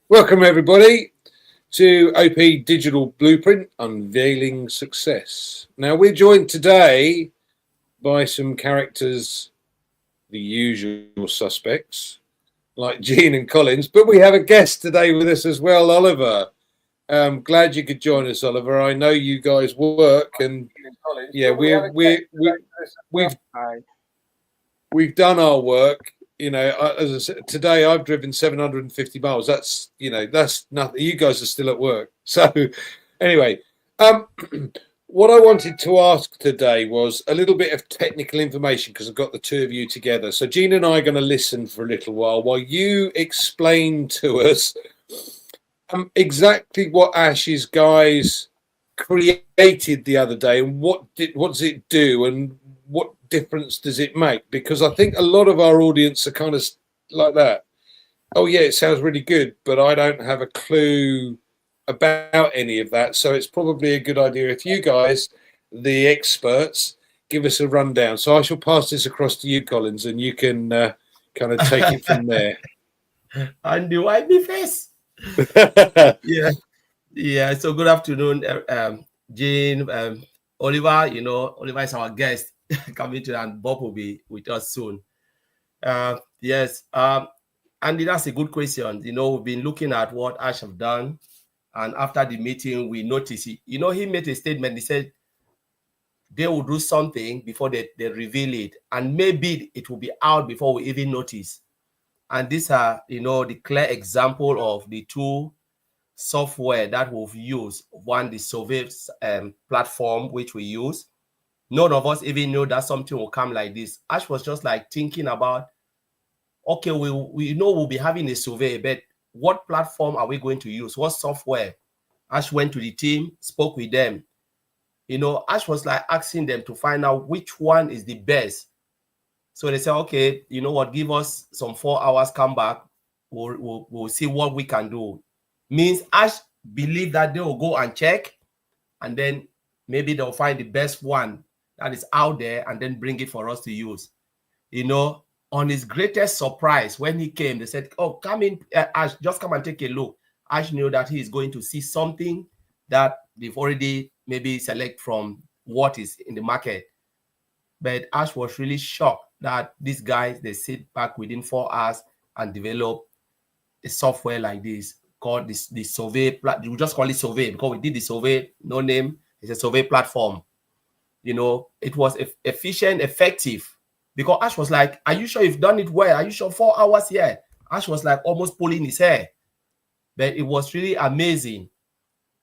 Welcome everybody to OP Digital Blueprint Unveiling Success. Now we're joined today by some characters, the usual suspects, like Jeanne and Collins, but we have a guest today with us as well, Oliver. Glad you could join us, Oliver. I know you guys work, and yeah, we've done our work. You know, as I said, today I've driven 750 miles. That's nothing. You guys are still at work. So anyway, what I wanted to ask today was a little bit of technical information because I've got the two of you together. So Jeanne and I are going to listen for a little while you explain to us exactly what Ash's guys created the other day and what does it do and what difference does it make? Because I think a lot of our audience are kind of like that. Oh yeah, it sounds really good, but I don't have a clue about any of that. So it's probably a good idea if you guys, the experts, give us a rundown. So I shall pass this across to you, Collins, and you can kind of take it from there. And do I be face? Yeah. So good afternoon, Jeanne, Oliver. You know, Oliver is our guest coming to, and Bob will be with us soon. Yes. Andy, that's a good question. You know, we've been looking at what Ash have done, and after the meeting, we noticed it. You know, he made a statement. He said they will do something before they reveal it, and maybe it will be out before we even notice. And these are, you know, the clear example of the two software that we've used. One, the survey platform, which we use. None of us even know that something will come like this. Ash was just like thinking about, okay, we know we'll be having a survey, but what platform are we going to use? What software? Ash went to the team, spoke with them. You know, Ash was like asking them to find out which one is the best. So they said, okay, you know what, give us some 4 hours, come back. We'll see what we can do. Means Ash believe that they will go and check, and then maybe they'll find the best one that is out there and then bring it for us to use. You know, on his greatest surprise, when he came, they said, oh, come in, Ash, just come and take a look. Ash knew that he is going to see something that they've already maybe select from what is in the market. But Ash was really shocked that these guys, they sit back within 4 hours and develop a software like this called the survey. We just call it survey because we did the survey, no name. It's a survey platform. You know, it was efficient, effective. Because Ash was like, are you sure you've done it well? Are you sure 4 hours here? Ash was like almost pulling his hair. But it was really amazing.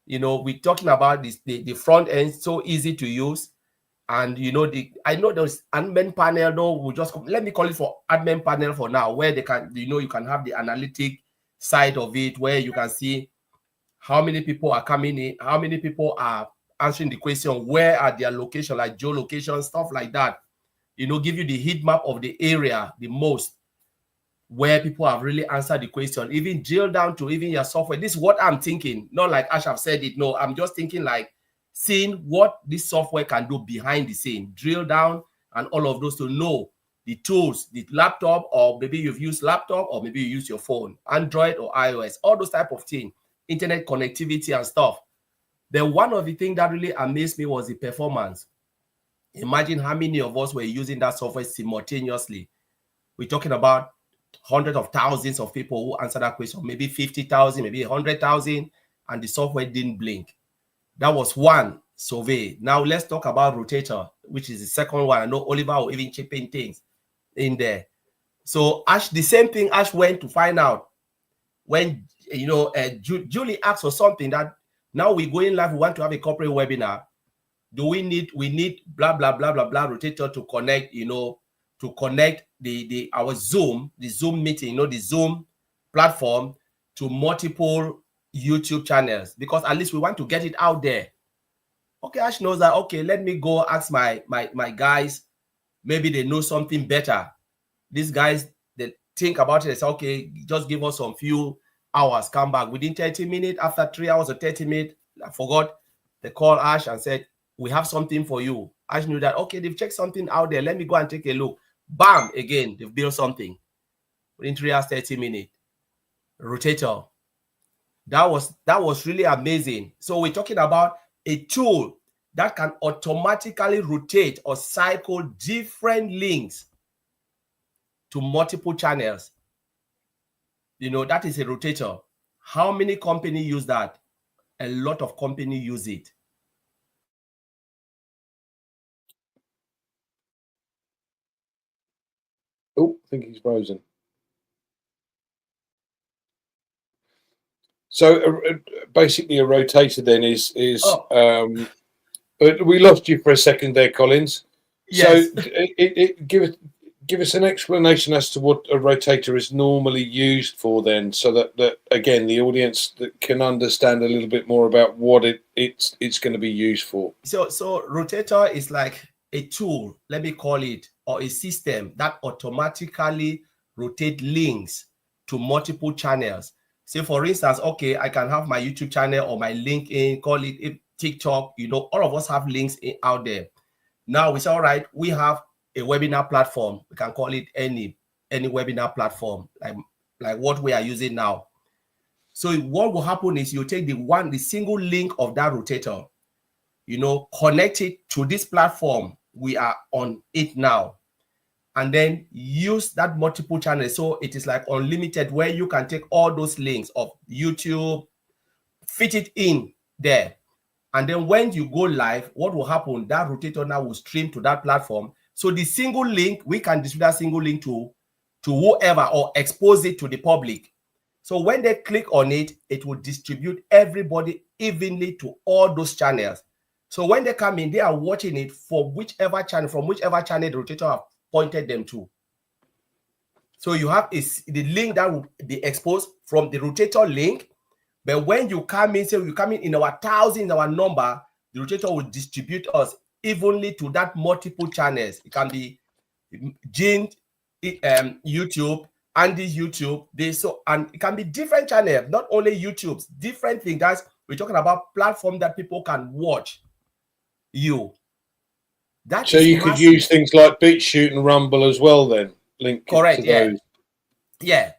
You know, we're talking about this, the front end, so easy to use. And you know, I know there's admin panel, though. We'll just let me call it for admin panel for now, where they can, you know, you can have the analytic side of it, where you can see how many people are coming in, how many people are answering the question, where are their location, like geolocation, stuff like that. You know, give you the heat map of the area, the most, where people have really answered the question, even drill down to even your software. This is what I'm thinking, not like Ash have said it. No, I'm just thinking like seeing what this software can do behind the scene, drill down and all of those to know the tools, the laptop, or maybe you've used laptop, or maybe you use your phone, Android or iOS, all those type of things, internet connectivity and stuff. Then one of the things that really amazed me was the performance. Imagine how many of us were using that software simultaneously. We're talking about hundreds of thousands of people who answered that question, maybe 50,000, maybe 100,000, and the software didn't blink. That was one survey. Now let's talk about rotator, which is the second one. I know Oliver will even chip in things in there. So Ash, the same thing Ash went to find out when, you know, Julie asked for something that now we're going live, we want to have a corporate webinar. We need blah, blah, blah, blah, blah, rotator to connect, you know, to connect our Zoom, the Zoom meeting, you know, the Zoom platform to multiple YouTube channels, because at least we want to get it out there. Okay, Ash knows that. Okay, let me go ask my guys. Maybe they know something better. These guys, they think about it. They say, okay, just give us some few hours, come back within 30 minutes. After 3 hours or 30 minutes, I forgot. They called Ash and said, we have something for you. Ash knew that, okay, they've checked something out there. Let me go and take a look. Bam, again, they've built something within 3 hours, 30 minutes. Rotator. That was really amazing. So we're talking about a tool that can automatically rotate or cycle different links to multiple channels. You know, that is a rotator. How many companies use that? A lot of companies use it. Oh, I think he's frozen. So basically, a rotator then is we lost you for a second there, Collins. Yes. So give us an explanation as to what a rotator is normally used for, then, so that again the audience that can understand a little bit more about what it's going to be used for. So rotator is like a tool, let me call it, or a system that automatically rotate links to multiple channels. Say for instance, okay, I can have my YouTube channel or my LinkedIn, call it TikTok. You know, all of us have links out there. Now we say, all right, we have a webinar platform. We can call it any webinar platform, like what we are using now. So what will happen is you take the single link of that rotator, you know, connect it to this platform. We are on it now, and then use that multiple channels. So it is like unlimited, where you can take all those links of YouTube, fit it in there. And then when you go live, what will happen? That rotator now will stream to that platform. So the single link, we can distribute that single link to whoever or expose it to the public. So when they click on it, it will distribute everybody evenly to all those channels. So when they come in, they are watching it for whichever channel, from whichever channel the rotator have pointed them to. So you have the link that will be exposed from the rotator link. But when you come in, say you come in our thousand, our number, the rotator will distribute us evenly to that multiple channels. It can be Jeanne, YouTube, Andy's YouTube. And it can be different channels, not only YouTube's, different things. Guys, we're talking about platform that people can watch you. That so you could use things like BitChute and Rumble as well, then link correct to those. Yeah.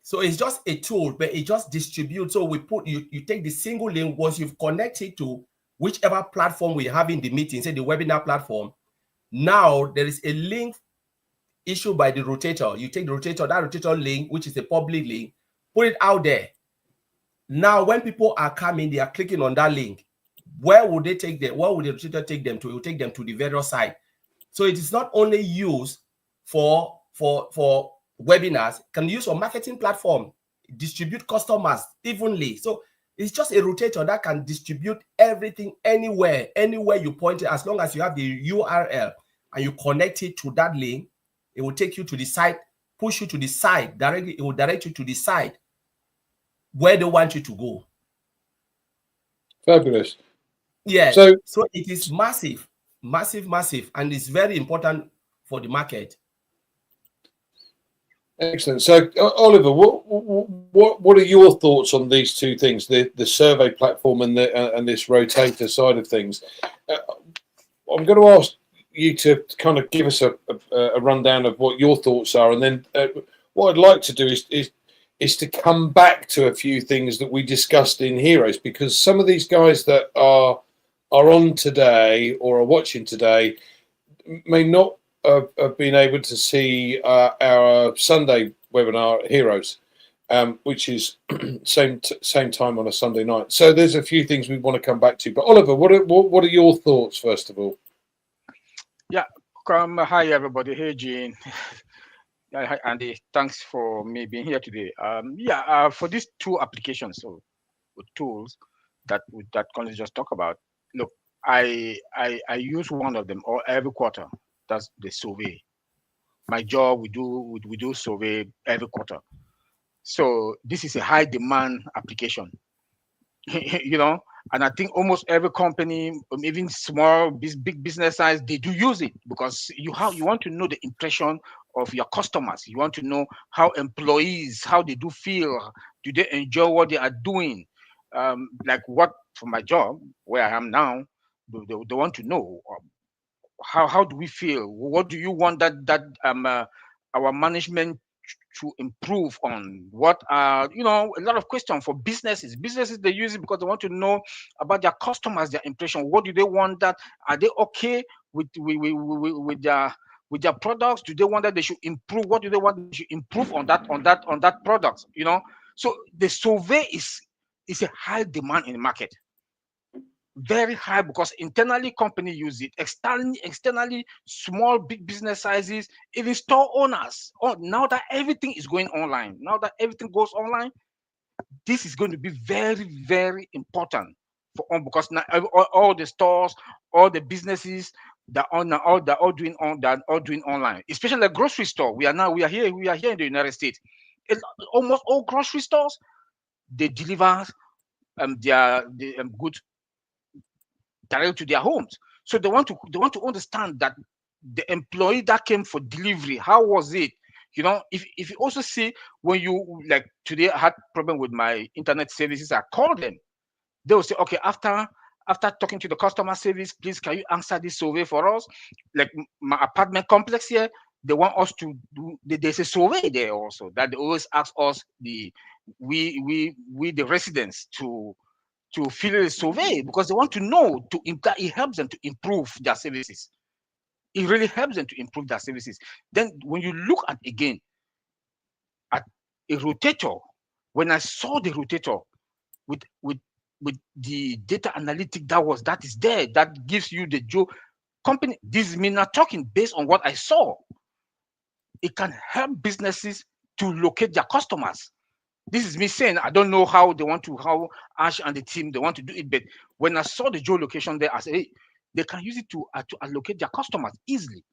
So it's just a tool, but it just distributes. So we put you take the single link. Once you've connected to whichever platform we have in the meeting, say the webinar platform, now there is a link issued by the rotator. You take the rotator, that rotator link, which is a public link, put it out there. Now, when people are coming, they are clicking on that link. Where would they take them? Where would the rotator take them to? It will take them to the various site. So it is not only used for webinars, can be used for marketing platform, distribute customers evenly. So it's just a rotator that can distribute everything anywhere you point it, as long as you have the URL and you connect it to that link. It will take you to the site, push you to the site directly. It will direct you to the site where they want you to go. Fabulous. Yeah. So it is massive, and it's very important for the market. Excellent. So, Oliver, what are your thoughts on these two things, the survey platform and this rotator side of things? I'm going to ask you to kind of give us a rundown of what your thoughts are, and then what I'd like to do is to come back to a few things that we discussed in Heroes, because some of these guys that are on today or are watching today may not have been able to see our Sunday webinar at Heroes, which is same time on a Sunday night. So there's a few things we want to come back to. But Oliver, what are your thoughts first of all? Yeah, hi everybody. Hey Jeanne. Hi Andy. Thanks for me being here today. For these two applications or tools that Collins just talked about. Look, I use one of them or every quarter. That's the survey. My job, we do survey every quarter. So this is a high demand application. And I think almost every company, even small, big business size, they do use it, because you want to know the impression of your customers. You want to know how employees, how they do feel. Do they enjoy what they are doing? Like what, for my job, where I am now, they want to know how do we feel? What do you want that our management to improve on what are, you know, a lot of questions for businesses. Businesses, they use it because they want to know about their customers, their impression. What do they want? That are they okay with their products? Do they want that they should improve? What do they want they should improve on that product? You know, so the survey is a high demand in the market, very high, because internally company use it, externally small big business sizes, even store owners. Oh, now that everything is going online, now that everything goes online, this is going to be very, very important for because now all the stores, all the businesses that are now all doing online, especially the grocery store. We are here in the United States. Almost all grocery stores, they deliver their goods direct to their homes. So they want to understand that the employee that came for delivery, how was it? You know, if you also see, when you, like today I had problem with my internet services, I called them. They will say, okay, after talking to the customer service, please can you answer this survey for us? Like my apartment complex here, they want us to do. There's a survey there also that they always ask us, the residents, to fill a survey, because they want to know that it helps them to improve their services. It really helps them to improve their services. Then when you look at again at a rotator, when I saw the rotator with the data analytic that is there, that gives you the company. This is me not talking based on what I saw. It can help businesses to locate their customers. This is me saying, I don't know how Ash and the team, they want to do it, but when I saw the geolocation there, I said, hey, they can use it to allocate their customers easily,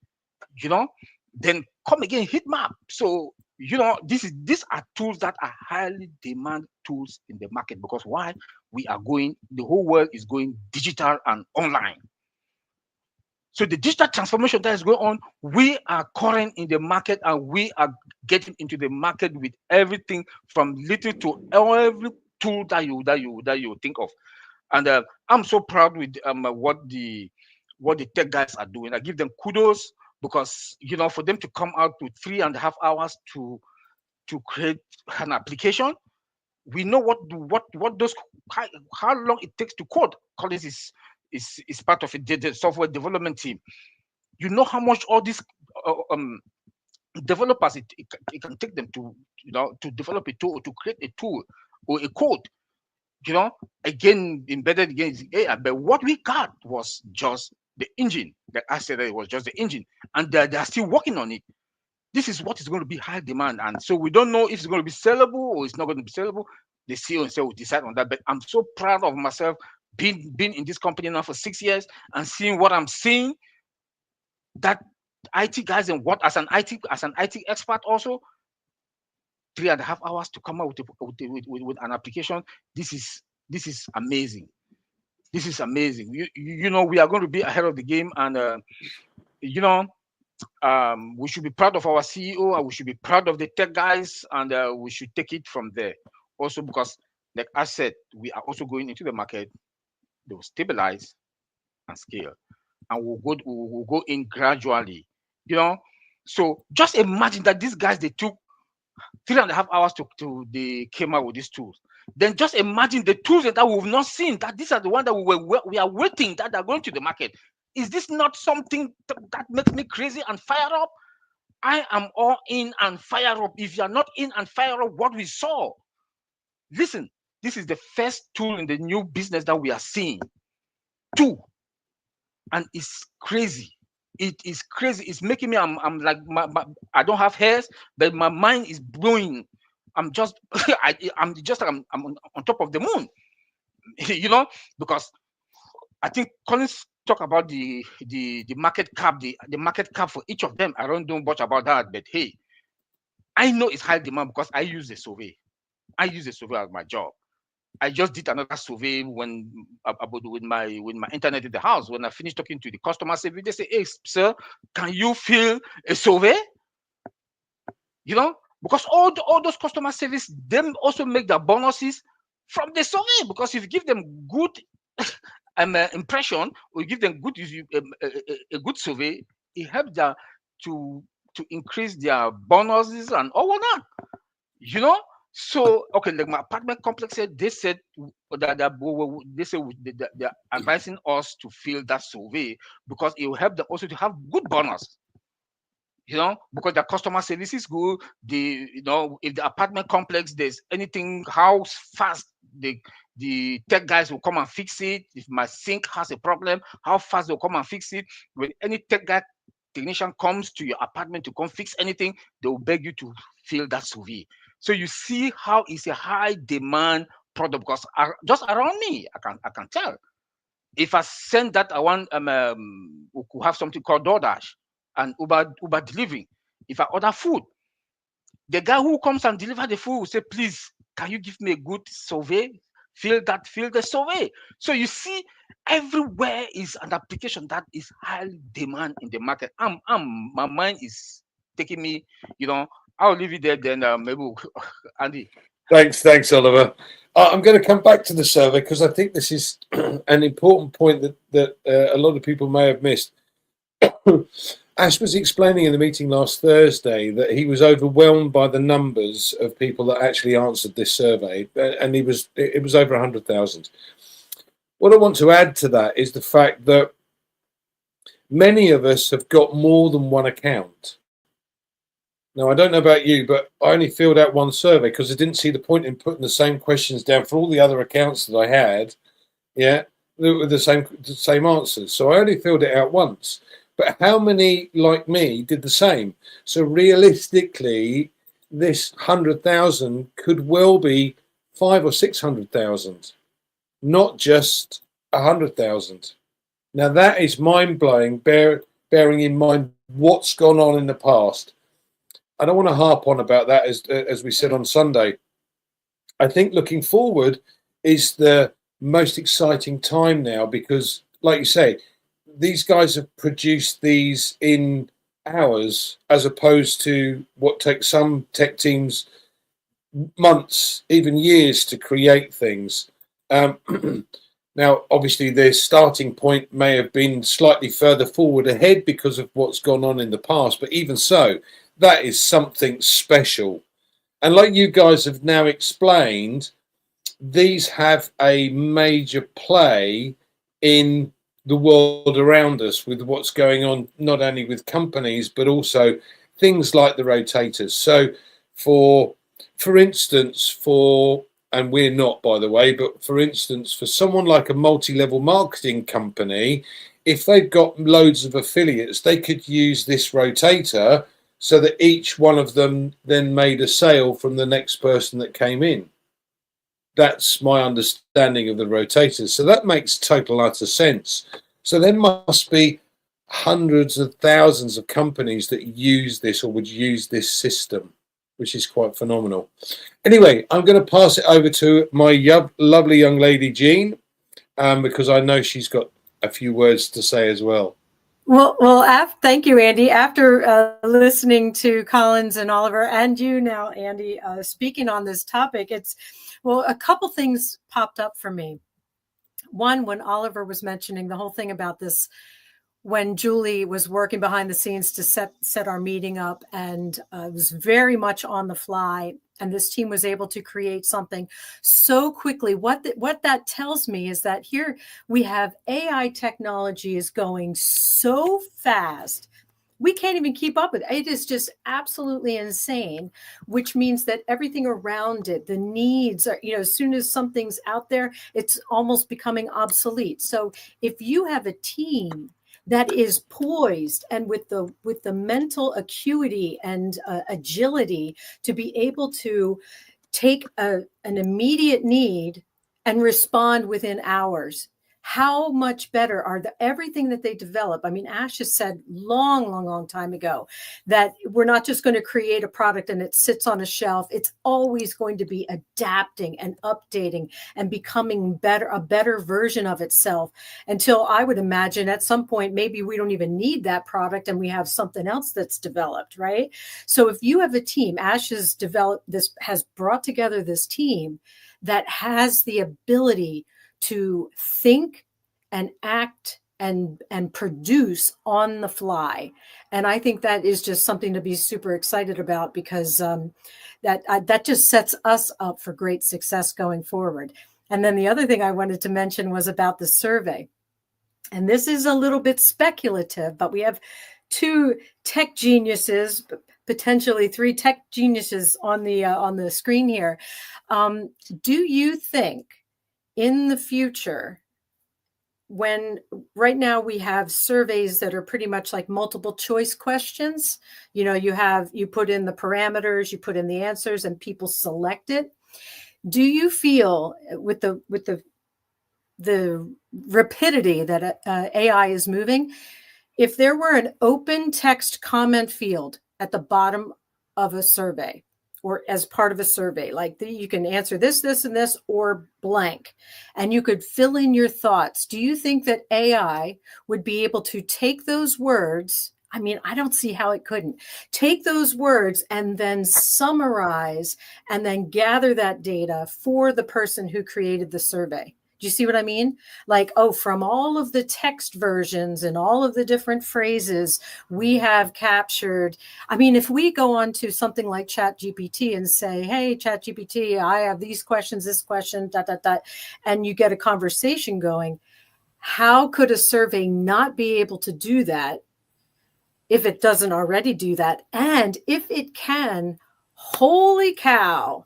you know. Then come again, heat map. So, you know, these are tools that are highly demand tools in the market, because why? The whole world is going digital and online. So the digital transformation that is going on, we are current in the market, and we are getting into the market with everything from little to every tool that you think of. And I'm so proud with what the tech guys are doing. I give them kudos, because, you know, for them to come out to 3.5 hours to create an application. We know what those, how long it takes to code. Collins is part of the software development team. You know how much all these developers it can take them to, you know, to develop a tool, to create a tool or a code. You know, again, embedded again is AI, but what we got was just the engine. That I said that it was just the engine, and they are still working on it. This is what is going to be high demand, and so we don't know if it's going to be sellable or it's not going to be sellable. The CEO and will decide on that. But I'm so proud of myself being in this company now for 6 years and seeing what I'm seeing. That IT guys, and what as an IT expert also, 3.5 hours to come out with an application. This is amazing. This is amazing. You know, we are going to be ahead of the game, and you know, we should be proud of our CEO, and we should be proud of the tech guys, and we should take it from there. Also, because, like I said, we are also going into the market. They will stabilize and scale, and we'll go in gradually. You know, so just imagine that these guys, they took 3.5 hours they came out with these tools. Then just imagine the tools that we've not seen, that these are the ones that we are waiting, that are going to the market. Is this not something that makes me crazy and fire up? I am all in and fire up. If you are not in and fire up what we saw, listen, this is the first tool in the new business that we are seeing. Two, and it's crazy. It is crazy. It's making me, I'm like, I don't have hairs, but my mind is blowing. I'm just, I'm on top of the moon, you know, because I think Collins talk about the market cap, the market cap for each of them. I don't know much about that, but hey, I know it's high demand because I use the survey. I use the survey as my job. I just did another survey with my internet in the house. When I finished talking to the customer service, they say, "Hey, sir, can you fill a survey?" You know, because all those customer service, them also make their bonuses from the survey. Because if you give them good impression, or you give them good a good survey, it helps them to to increase their bonuses and all that. You know, so okay, like my apartment complex said, they said that they're advising us to fill that survey because it will help them also to have good bonus. You know, because the customer service is good. If the apartment complex there's anything, how fast the tech guys will come and fix it. If my sink has a problem, how fast they'll come and fix it. When any technician comes to your apartment to come fix anything, they will beg you to fill that survey. So you see how it's a high demand product because just around me, I can tell. If I send that, I want we could have something called DoorDash and Uber delivery. If I order food, the guy who comes and deliver the food will say, please, can you give me a good survey? Fill the survey. So you see, everywhere is an application that is high demand in the market. My mind is taking me, I'll leave it there then. Maybe Andy. Thanks, Oliver. I'm going to come back to the survey because I think this is an important point that a lot of people may have missed. Ash was explaining in the meeting last Thursday that he was overwhelmed by the numbers of people that actually answered this survey, and it was over 100,000. What I want to add to that is the fact that many of us have got more than one account. Now, I don't know about you, but I only filled out one survey because I didn't see the point in putting the same questions down for all the other accounts that I had. Yeah, with the same answers. So I only filled it out once. But how many, like me, did the same? So realistically, this 100,000 could well be 500,000 or 600,000, not just 100,000. Now that is mind-blowing, bearing in mind what's gone on in the past. I don't want to harp on about that as we said on Sunday. I think looking forward is the most exciting time now because, like you say, these guys have produced these in hours as opposed to what takes some tech teams months, even years to create things. Now, obviously, their starting point may have been slightly further forward ahead because of what's gone on in the past, but even so, that is something special. And like you guys have now explained, these have a major play in the world around us with what's going on, not only with companies, but also things like the rotators. So for instance, and we're not, by the way, but for instance, for someone like a multi-level marketing company, if they've got loads of affiliates, they could use this rotator so that each one of them then made a sale from the next person that came in. That's my understanding of the rotators. So that makes total utter sense. So there must be hundreds of thousands of companies that use this or would use this system, which is quite phenomenal. Anyway, I'm going to pass it over to my lovely young lady, Jeanne, because I know she's got a few words to say as well. Well, thank you, Andy. After listening to Collins and Oliver and you now, Andy, speaking on this topic, a couple things popped up for me. One, when Oliver was mentioning the whole thing about this, when Julie was working behind the scenes to set our meeting up, and it was very much on the fly, and this team was able to create something so quickly. What that tells me is that here we have AI technology is going so fast, we can't even keep up with it. It is just absolutely insane, which means that everything around it, the needs are, as soon as something's out there, it's almost becoming obsolete. So if you have a team that is poised and with the mental acuity and agility to be able to take an immediate need and respond within hours, how much better are everything that they develop? I mean, Ash has said long time ago that we're not just going to create a product and it sits on a shelf. It's always going to be adapting and updating and becoming a better version of itself, until I would imagine at some point, maybe we don't even need that product and we have something else that's developed, right? So if you have a team, Ash has brought together this team that has the ability to think and act and produce on the fly. And I think that is just something to be super excited about, because that just sets us up for great success going forward. And then the other thing I wanted to mention was about the survey. And this is a little bit speculative, but we have 2 tech geniuses, potentially 3 tech geniuses on the screen here. Do you think in the future, when right now we have surveys that are pretty much like multiple choice questions, you put in the parameters, you put in the answers, and people select it. Do you feel with the rapidity that AI is moving, if there were an open text comment field at the bottom of a survey, or as part of a survey, like you can answer this, this, and this, or blank, and you could fill in your thoughts, do you think that AI would be able to take those words? I mean, I don't see how it couldn't take those words and then summarize and then gather that data for the person who created the survey. Do you see what I mean? Like, oh, from all of the text versions and all of the different phrases we have captured. I mean, if we go on to something like ChatGPT and say, hey, ChatGPT, I have these questions, this question, ... and you get a conversation going, how could a survey not be able to do that if it doesn't already do that? And if it can, holy cow.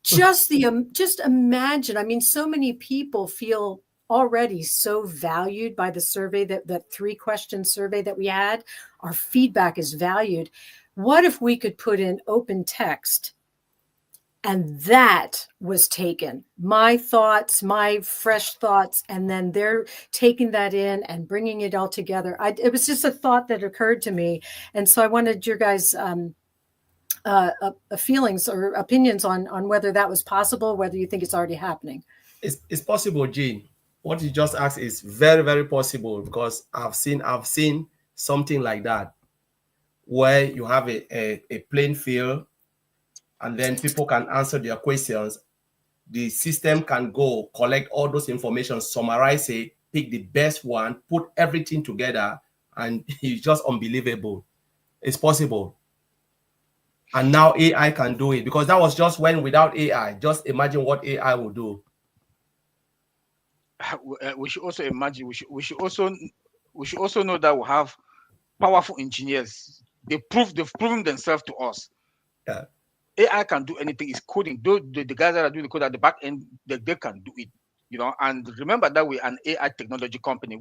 Just imagine. I mean, so many people feel already so valued by the survey, that 3-question survey that we had. Our feedback is valued. What if we could put in open text and that was taken? My thoughts, my fresh thoughts, and then they're taking that in and bringing it all together. It was just a thought that occurred to me. And so I wanted your guys' feelings or opinions on whether that was possible, whether you think it's already happening. It's possible, Jeanne. What you just asked is very, very possible, because I've seen something like that, where you have a plain field, and then people can answer their questions. The system can go collect all those information, summarize it, pick the best one, put everything together, and it's just unbelievable. It's possible. And now AI can do it, because that was just when without AI. Just imagine what AI will do. We should also imagine. We should also know that we have powerful engineers. They've proven themselves to us. Yeah. AI can do anything. It's coding. The guys that are doing the code at the back end, they can do it. And remember that we're an AI technology company.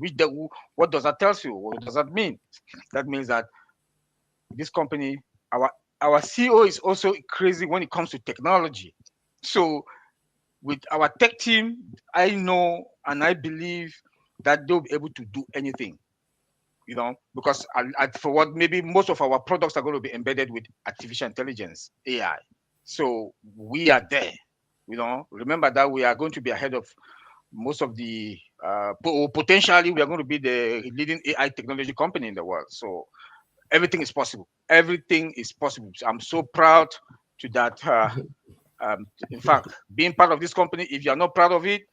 What does that tell you? What does that mean? That means that this company, our CEO is also crazy when it comes to technology. So with our tech team, I know and I believe that they'll be able to do anything, because for what maybe most of our products are going to be embedded with artificial intelligence, AI. So we are there, remember that we are going to be ahead of most of the, potentially we are going to be the leading AI technology company in the world. So everything is possible. Everything is possible. I'm so proud to that. In fact, being part of this company, if you're not proud of it,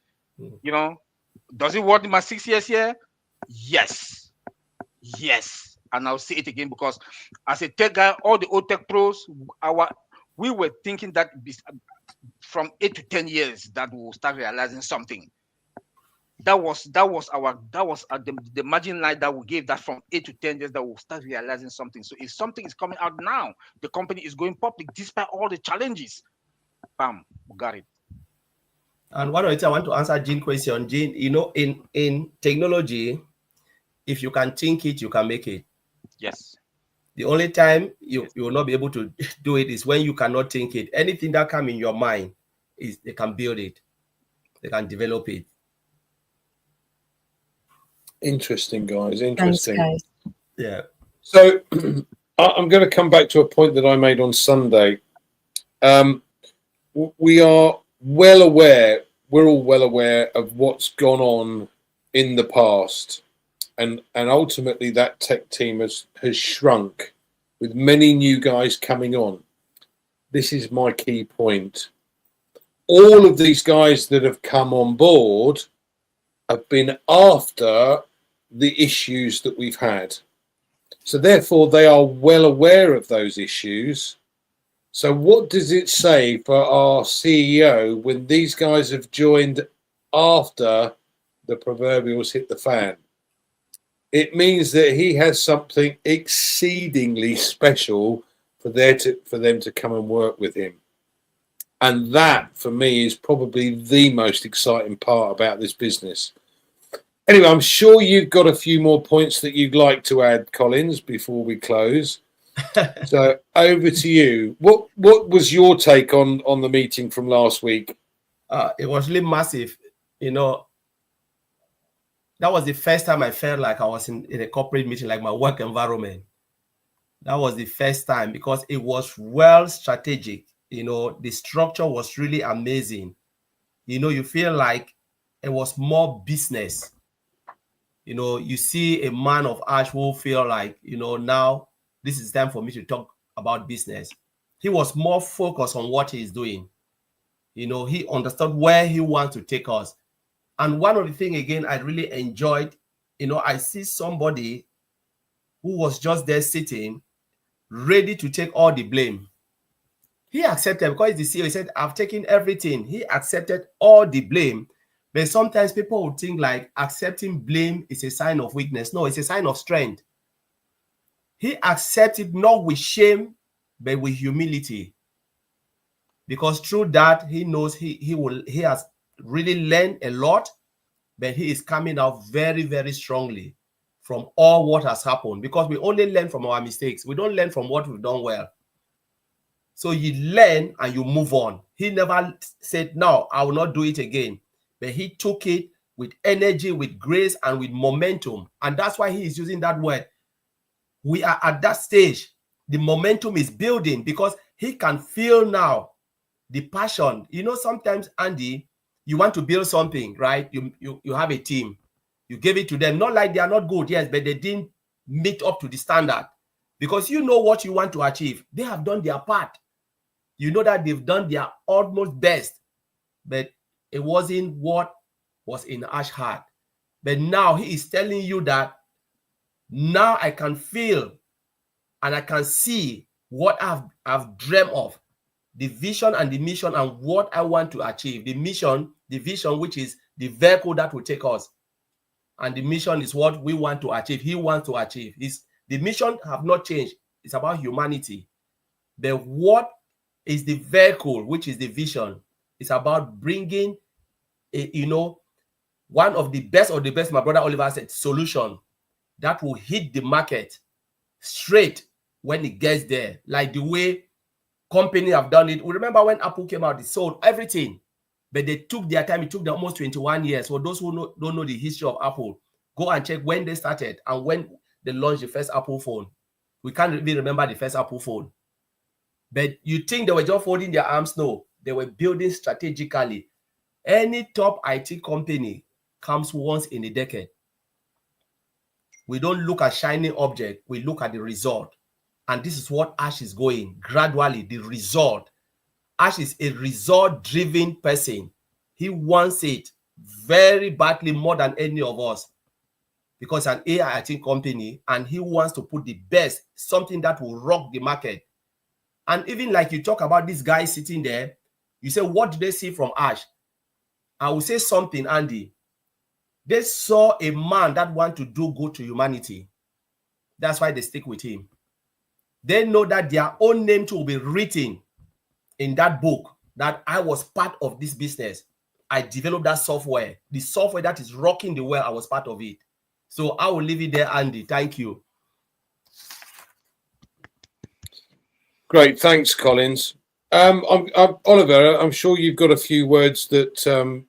does it work in my 6 years here? Yes. And I'll say it again, because as a tech guy, all the old tech pros, we were thinking that from 8 to 10 years that we'll start realizing something. That was the margin line that we gave, that from 8 to 10 years that we'll start realizing something. So if something is coming out now, the company is going public despite all the challenges. Bam, we got it. And one of it, I want to answer Jeanne's question. Jeanne, in technology, if you can think it, you can make it. Yes. The only time you will not be able to do it is when you cannot think it. Anything that comes in your mind, they can build it. They can develop it. Interesting, guys. Interesting. Thanks, guys. Yeah. So I'm going to come back to a point that I made on Sunday. We are well aware, we're all well aware of what's gone on in the past. And ultimately that tech team has shrunk with many new guys coming on. This is my key point. All of these guys that have come on board have been after the issues that we've had. So therefore, they are well aware of those issues. So what does it say for our CEO when these guys have joined after the proverbials hit the fan? It means that he has something exceedingly special for them to come and work with him. And that, for me, is probably the most exciting part about this business. Anyway, I'm sure you've got a few more points that you'd like to add, Collins, before we close. So over to you. What was your take on the meeting from last week? It was really massive. You know, that was the first time I felt like I was in a corporate meeting, like my work environment. That was the first time because it was well strategic. You know, the structure was really amazing. You know, you feel like it was more business. You know, you see a man of ash who feel like, you know, now this is time for me to talk about business. He was more focused on what he's doing. You know, he understood where he wants to take us. And one of the things, again, I really enjoyed, you know, I see somebody who was just there sitting, ready to take all the blame. He accepted because the CEO said, I've taken everything. He accepted all the blame. But sometimes people would think like accepting blame is a sign of weakness. No, it's a sign of strength. He accepted not with shame, but with humility. Because through that, he knows he has really learned a lot, but he is coming out very, very strongly from all what has happened. Because we only learn from our mistakes. We don't learn from what we've done well. So you learn and you move on. He never said, no, I will not do it again. But he took it with energy, with grace, and with momentum. And that's why he is using that word. We are at that stage. The momentum is building because he can feel now the passion. You know, sometimes, Andy, you want to build something, right? You have a team. You give it to them. Not like they are not good, yes, but they didn't meet up to the standard. Because you know what you want to achieve. They have done their part. You know that they've done their utmost best, but it wasn't what was in Ash's heart. But now he is telling you that now I can feel and I can see what I've dreamt of, the vision and the mission and what I want to achieve. The mission, the vision, which is the vehicle that will take us. And the mission is what we want to achieve. He wants to achieve. The mission have not changed. It's about humanity. But what is the vehicle, which is the vision? It's about bringing, one of the best, my brother Oliver said, solution that will hit the market straight when it gets there. Like the way company have done it. We remember when Apple came out, they sold everything, but they took their time. It took them almost 21 years. For those who don't know the history of Apple, go and check when they started and when they launched the first Apple phone. We can't really remember the first Apple phone. But you think they were just folding their arms? No, they were building strategically. Any top IT company comes once in a decade. We don't look at shiny object, we look at the result. And this is what Ash is going gradually, the result. Ash is a result-driven person. He wants it very badly more than any of us because an AI IT company, and he wants to put the best, something that will rock the market. And even like you talk about this guy sitting there, you say, what do they see from Ash? I will say something, Andy. They saw a man that want to do good to humanity. That's why they stick with him. They know that their own name too will be written in that book, that I was part of this business. I developed that software. The software that is rocking the world, I was part of it. So I will leave it there, Andy. Thank you. Great, thanks, Collins. Oliver, I'm sure you've got a few words that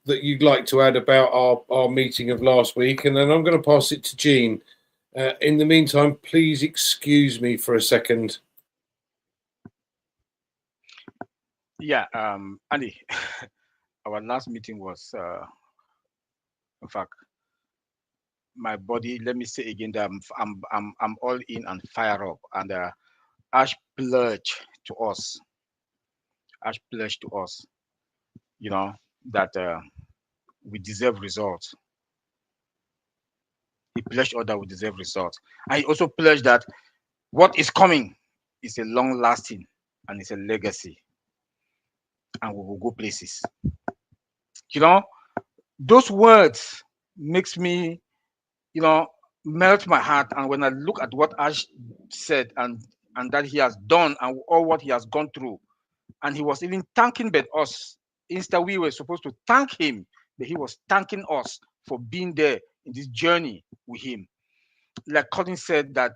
that you'd like to add about our meeting of last week, and then I'm going to pass it to Jeanne. In the meantime, please excuse me for a second. Yeah, Andy, our last meeting was, in fact, my body. Let me say again that I'm all in and fire up, and Ash pledged to us. Ash pledged to us, you know, that we deserve results. He pledged all that we deserve results. And he also pledged that what is coming is a long-lasting and it's a legacy. And we will go places. You know, those words makes me, you know, melt my heart. And when I look at what Ash said and that he has done and all what he has gone through, and he was even thanking us. Instead, we were supposed to thank him, but he was thanking us for being there in this journey with him. Like Colin said, that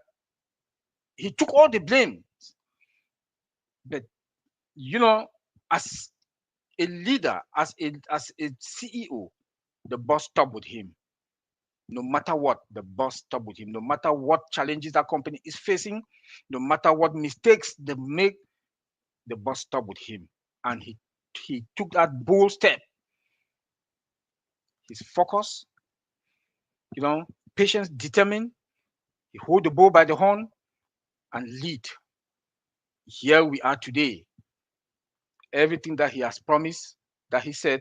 he took all the blame. But you know, as a leader, as a CEO, the boss stopped with him. No matter what, the boss stopped with him. No matter what challenges that company is facing, no matter what mistakes they make, the boss stopped with him. And he took that bold step. His focus, you know, patience, determined. He hold the bull by the horn and lead. Here we are today. Everything that he has promised, that he said,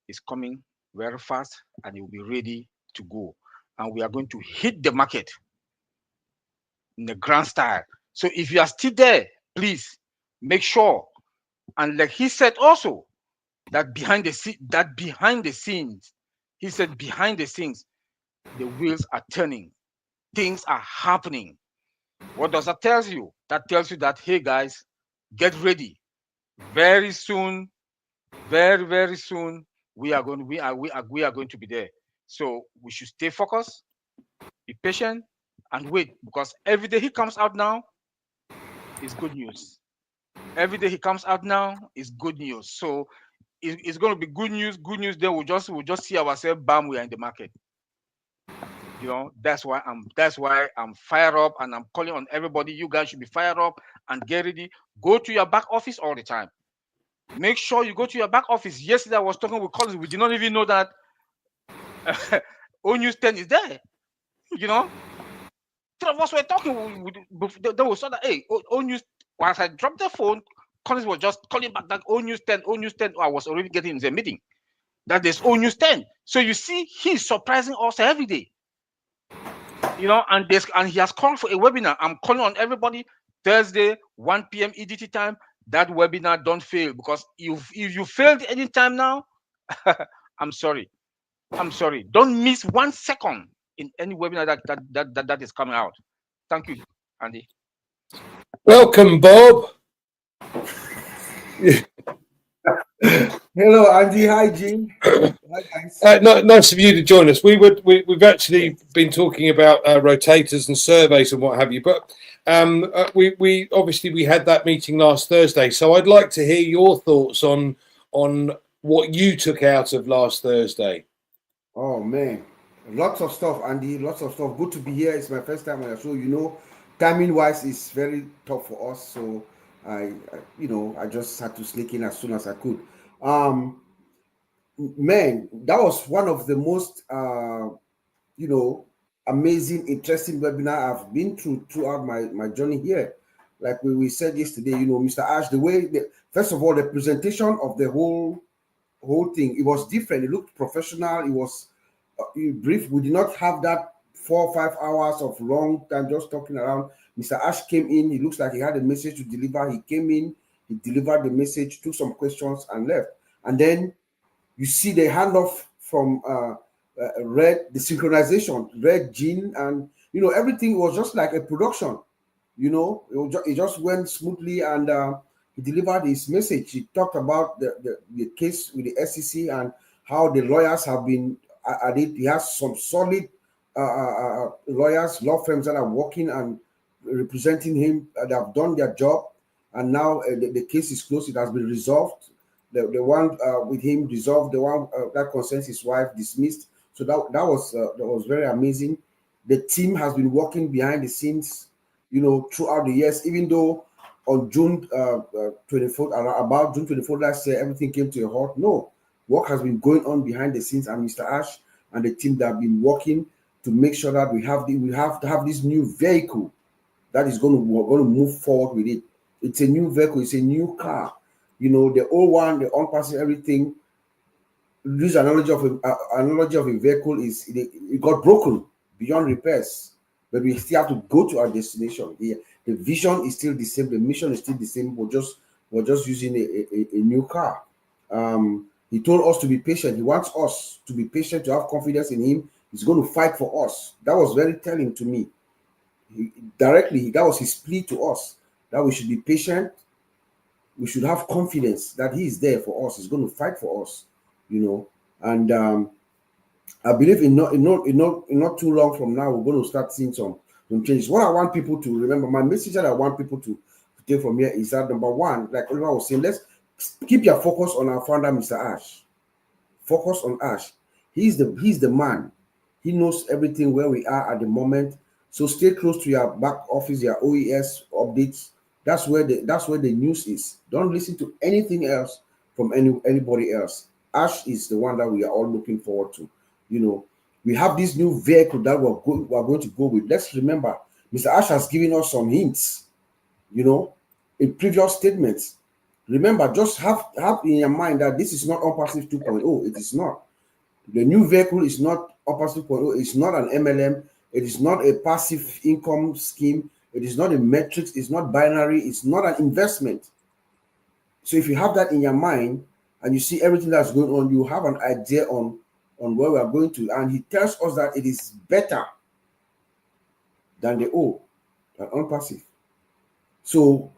is coming very fast, and he will be ready to go. And we are going to hit the market in a grand style. So if you are still there, please make sure. And like he said also, that behind the scenes, he said behind the scenes, the wheels are turning, things are happening. What does that tell you? That tells you that, hey guys, get ready. Very soon, very, very soon, we are going to be there. So we should stay focused, be patient, and wait, because every day he comes out now is good news. Every day he comes out now is good news. So it's going to be good news. Good news. Then we'll just see ourselves. Bam, we are in the market. You know, that's why I'm fired up, and I'm calling on everybody. You guys should be fired up and get ready. Go to your back office all the time. Make sure you go to your back office. Yesterday I was talking with colleagues. We did not even know that O News 10 is there. You know, three of us were talking. Then we saw that, hey, O News. Once I dropped the phone, Collins was just calling back that O News 10, O News 10. I was already getting in the meeting that there's O News 10. So you see, he's surprising us every day. You know, and he has called for a webinar. I'm calling on everybody Thursday, 1 p.m. EDT time. That webinar don't fail, because if you failed any time now, I'm sorry. Don't miss 1 second in any webinar that is coming out. Thank you, Andy. Welcome, Bob. Hello, Andy. Hi, Jeanne. Hi, guys. Nice of you to join us. We've actually been talking about rotators and surveys and what have you, but we obviously had that meeting last Thursday. So I'd like to hear your thoughts on what you took out of last Thursday. Oh man, lots of stuff, Andy. Lots of stuff. Good to be here. It's my first time on the show. You know, timing wise, it's very tough for us. So I just had to sneak in as soon as I could. Man, that was one of the most amazing, interesting webinar I've been throughout my journey here. Like we said yesterday, Mr. Ash, first of all, the presentation of the whole thing, it was different. It looked professional. It was brief. We did not have that 4 or 5 hours of long time just talking around. Mr. Ash came in. He looks like he had a message to deliver. He came in, he delivered the message, took some questions and left. And then you see the handoff from Red, the synchronization, Red, Jeanne, and everything was just like a production. It just went smoothly, and he delivered his message. He talked about the case with the SEC and how the lawyers have been at it. He has some solid lawyers, law firms that are working and representing him. They have done their job, and now the case is closed. It has been resolved. The one with him resolved. The one that concerns his wife dismissed. So that was very amazing. The team has been working behind the scenes, throughout the years. Even though on June 24th, about June 24th last year, everything came to a halt. No, work has been going on behind the scenes, and Mr. Ash and the team that have been working to make sure that we have to have this new vehicle that is going to move forward with it. It's a new vehicle. It's a new car. The old one, the Onpassive, everything, use analogy of a vehicle is it got broken beyond repairs, but we still have to go to our destination. The vision is still the same, the mission is still the same. We're just using a new car. He told us to be patient. He wants us to be patient, to have confidence in him. He's going to fight for us. That was very telling to me. That was his plea to us, that we should be patient. We should have confidence that he is there for us. He's going to fight for us, And I believe in not too long from now, we're going to start seeing some changes. What I want people to remember, my message that I want people to take from here is that, number one, like Oliver was saying, let's keep your focus on our founder, Mr. Ash. Focus on Ash. He's the man. He knows everything where we are at the moment. So stay close to your back office, your OES updates. That's where the news is. Don't listen to anything else from anybody else. Ash is the one that we are all looking forward to. We have this new vehicle that we're going to go with. Let's remember, Mr. Ash has given us some hints, in previous statements. Remember, just have in your mind that this is not Onpassive 2.0. It is not. The new vehicle is not Onpassive 2.0. It's not an MLM. It is not a passive income scheme. It is not a metrics. It's not binary. It's not an investment. So if you have that in your mind and you see everything that's going on, you have an idea on where we are going to. And he tells us that it is better than the O, than Onpassive. So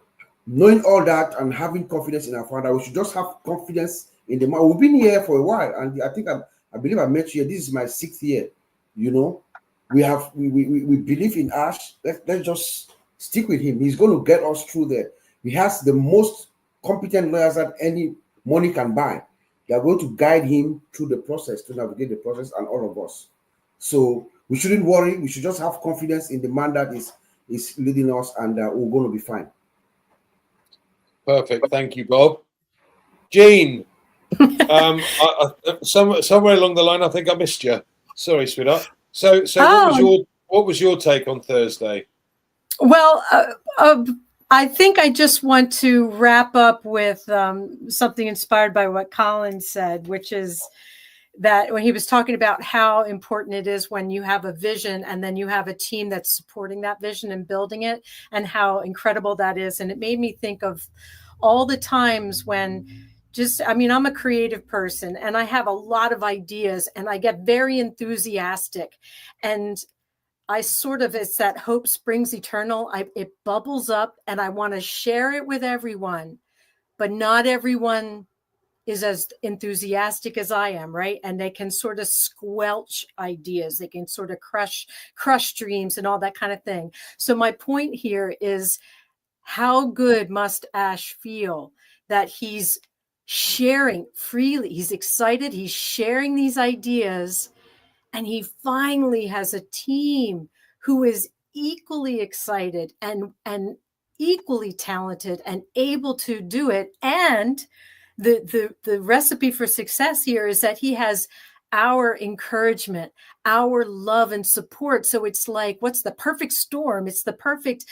knowing all that and having confidence in our founder, we should just have confidence in the man. We've been here for a while, and I believe I met you here. This is my 6th year. We believe in Ash. Let's just stick with him. He's going to get us through there. He has the most competent lawyers that any money can buy. They are going to guide him through the process, to navigate the process, and all of us. So we shouldn't worry. We should just have confidence in the man that is leading us, and we're going to be fine. Perfect. Thank you, Bob. Jeanne, somewhere along the line, I think I missed you. Sorry, sweetheart. So what was your take on Thursday? Well, I think I just want to wrap up with something inspired by what Colin said, which is that when he was talking about how important it is when you have a vision and then you have a team that's supporting that vision and building it, and how incredible that is. And it made me think of all the times when I'm a creative person and I have a lot of ideas and I get very enthusiastic, and it's that hope springs eternal. It bubbles up and I want to share it with everyone, but not everyone is as enthusiastic as I am, right? And they can sort of squelch ideas. They can sort of crush dreams and all that kind of thing. So my point here is, how good must Ash feel that he's sharing freely? He's excited. He's sharing these ideas. And he finally has a team who is equally excited and equally talented and able to do it. And the recipe for success here is that he has our encouragement, our love and support. So it's like, what's the perfect storm? It's the perfect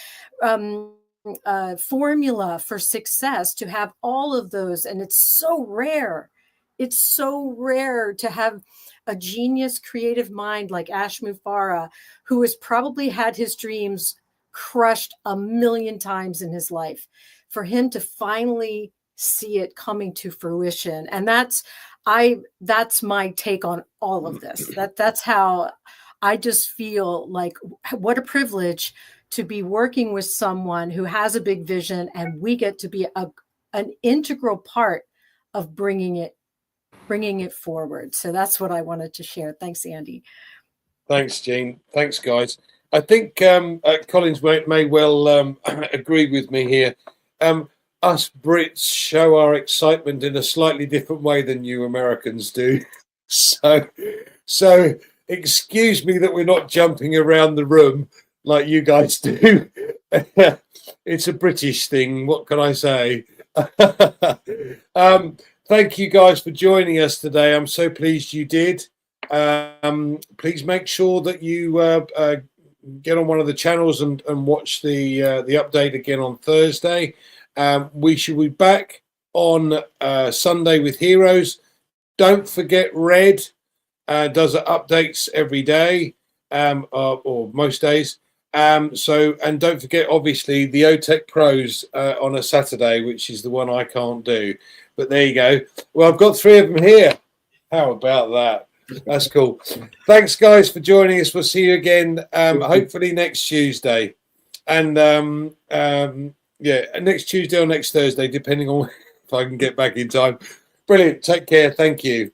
formula for success, to have all of those. And it's so rare. It's so rare to have a genius creative mind like Ash Mufareh, who has probably had his dreams crushed 1,000,000 times in his life, for him to finally see it coming to fruition. And that's my take on all of this. That's how I just feel like, what a privilege to be working with someone who has a big vision, and we get to be an integral part of bringing it forward. So that's what I wanted to share. Thanks, Andy. Thanks, Jeanne. Thanks, guys. I think Collins may well agree with me here. Us Brits show our excitement in a slightly different way than you Americans do. So excuse me that we're not jumping around the room like you guys do. It's a British thing. What can I say? Thank you guys for joining us today. I'm so pleased you did. Please make sure that you get on one of the channels and watch the update again on Thursday. We should be back on Sunday with Heroes. Don't forget Red does updates every day, or most days. So, and don't forget, obviously, the OTech Pros on a Saturday, which is the one I can't do. But there you go. Well, I've got 3 of them here. How about that? That's cool. Thanks, guys, for joining us. We'll see you again, hopefully next Tuesday. And yeah, next Tuesday or next Thursday, depending on if I can get back in time. Brilliant. Take care. Thank you.